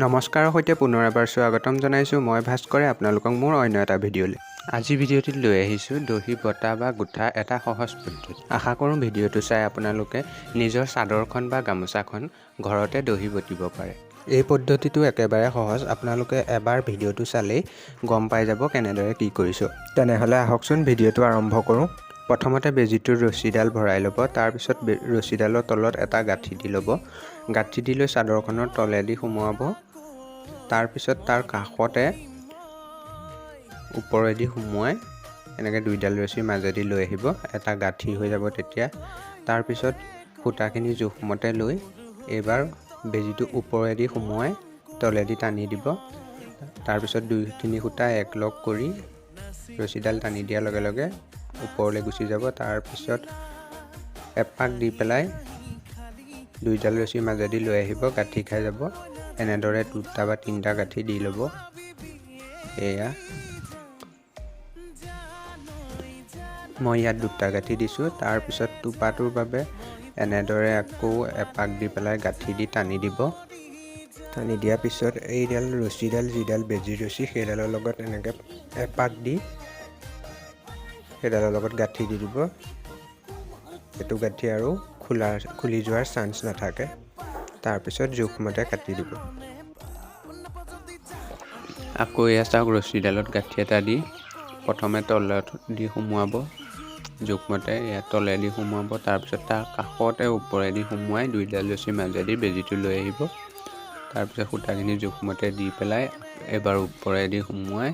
নমস্কাৰৰ সৈতে পুনৰ এবাৰ স্বাগতম জনাইছোঁ মই ভাস্কৰে আপোনালোকক মোৰ অন্য এটা ভিডিঅ'লৈ। আজি ভিডিঅ'টিত লৈ আহিছোঁ দহি বটা বা গোঠা এটা সহজ পদ্ধতি। আশা কৰোঁ ভিডিঅ'টো চাই আপোনালোকে নিজৰ চাদৰখন বা গামোচাখন ঘৰতে দহি বটিব পাৰে। এই পদ্ধতিটো একেবাৰে সহজ, আপোনালোকে এবাৰ ভিডিঅ'টো চালেই গম পাই যাব কেনেদৰে কি কৰিছোঁ। তেনেহ'লে আহকচোন ভিডিঅ'টো আৰম্ভ কৰোঁ। প্ৰথমতে বেজীটোৰ ৰছীডাল ভৰাই ল'ব, তাৰপিছত ৰছীডালৰ তলত এটা গাঁঠি দি ল'ব। গাঁঠি দি লৈ চাদৰখনৰ তলেদি সুমুৱাব, তাৰপিছত তাৰ কাষতে ওপৰেদি সুমুৱাই এনেকৈ দুইডাল ৰছী মাজেদি লৈ আহিব, এটা গাঁঠি হৈ যাব তেতিয়া। তাৰপিছত সূতাখিনি জোখমতে লৈ এইবাৰ বেজীটো ওপৰেদি সুমুৱাই তলেদি টানি দিব। তাৰপিছত দুই-তিনি সূতা একলগ কৰি ৰছীডাল টানি দিয়াৰ লগে লগে ওপৰলৈ গুচি যাব। তাৰপিছত এপাক দি পেলাই দুইডাল ৰছী মাজেদি লৈ আহিব, গাঁঠি খাই যাব। এনেদৰে দুটা বা তিনিটা গাঁঠি দি ল'ব। এয়া মই ইয়াত দুটা গাঁঠি দিছোঁ। তাৰপিছত টোপাটোৰ বাবে এনেদৰে আকৌ এপাক দি পেলাই গাঁঠি দি টানি দিব। টানি দিয়াৰ পিছত এইডাল ৰছীডাল যিডাল বেজীৰ ৰছী সেইডালৰ লগত এনেকৈ এপাক দি সেইডালৰ লগত গাঁঠি দি দিব। এইটো গাঁঠি আৰু খুলি যোৱাৰ চান্স নাথাকে। তাৰপিছত জোখমতে কাটি দিব। আকৌ এয়া চাওক, ৰছীডালত গাঁঠি এটা দি প্ৰথমে তলত দি সুমুৱাব জোখমতে, এয়া তলেদি সুমুৱাব। তাৰপিছত তাৰ কাষতে ওপৰেদি সুমুৱাই দুইডাল ৰছী মাজেদি বেজীটো লৈ আহিব। তাৰপিছত সূতাখিনি জোখমতে দি পেলাই এবাৰ ওপৰেদি সুমুৱাই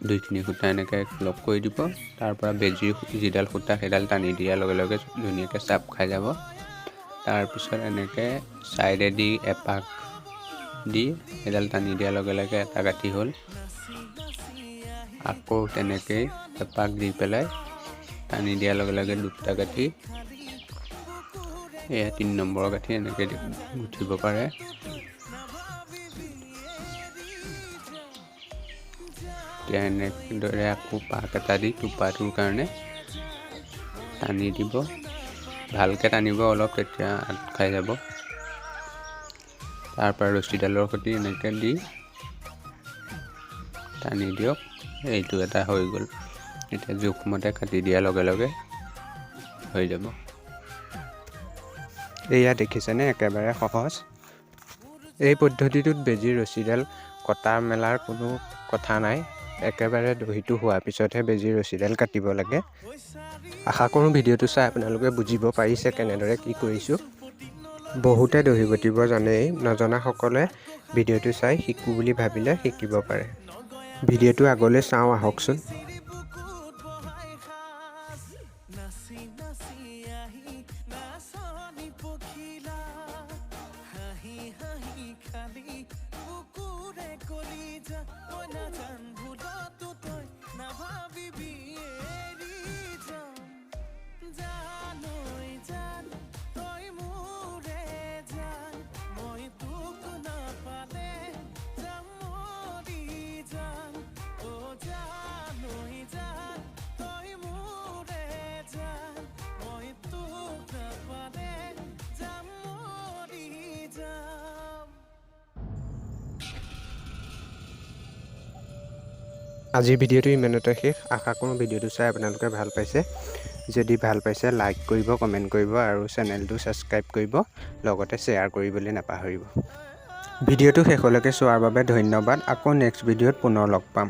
দুই-তিনি সূতা এনেকৈ লগ কৰি দিব। তাৰপৰা বেজীৰ যিডাল সূতা সেইডাল টানি দিয়াৰ লগে লগে ধুনীয়াকৈ চাপ খাই যাব। তাৰপিছত এনেকৈ ছাইডেদি এপাক দি সেইডাল টানি দিয়াৰ লগে লগে এটা গাঁঠি হ'ল। আকৌ তেনেকৈ এপাক দি পেলাই টানি দিয়াৰ লগে লগে দুটা গাঁঠি। এয়া ৩ নম্বৰৰ গাঁঠি এনেকৈ গুঠিব পাৰে। এতিয়া এনেদৰে আকৌ পাক এটা দি টোপাটোৰ কাৰণে টানি দিব। ভালকৈ টানিব অলপ, তেতিয়া আঁত খাই যাব। তাৰপৰা ৰছীডালৰ সৈতে এনেকৈ দি টানি দিয়ক। এইটো এটা হৈ গ'ল। এতিয়া জোখমতে কাটি দিয়াৰ লগে লগে হৈ যাব। এয়া দেখিছেনে, একেবাৰে সহজ। এই পদ্ধতিটোত বেজীৰ ৰছীডাল কটা মেলাৰ কোনো কথা নাই। একেবাৰে দহিটো হোৱাৰ পিছতহে বেজীৰ ৰছীডাল কাটিব লাগে। আশা কৰোঁ ভিডিঅ'টো চাই আপোনালোকে বুজিব পাৰিছে কেনেদৰে কি কৰিছোঁ। বহুতে দহি বটিব জানেই, নজনাসকলে ভিডিঅ'টো চাই শিকোঁ বুলি ভাবিলে শিকিব পাৰে। ভিডিঅ'টো আগলৈ চাওঁ আহকচোন। আজিৰ ভিডিঅ'টো ইমানতে শেষ। আশা কৰোঁ ভিডিঅ'টো চাই আপোনালোকে ভাল পাইছে। যদি ভাল পাইছে লাইক কৰিব, কমেণ্ট কৰিব আৰু চেনেলটো ছাবস্ক্ৰাইব কৰিব, লগতে শ্বেয়াৰ কৰিবলৈ নাপাহৰিব। ভিডিঅ'টো শেষলৈকে চোৱাৰ বাবে ধন্যবাদ। আকৌ নেক্সট ভিডিঅ'ত পুনৰ লগ পাম।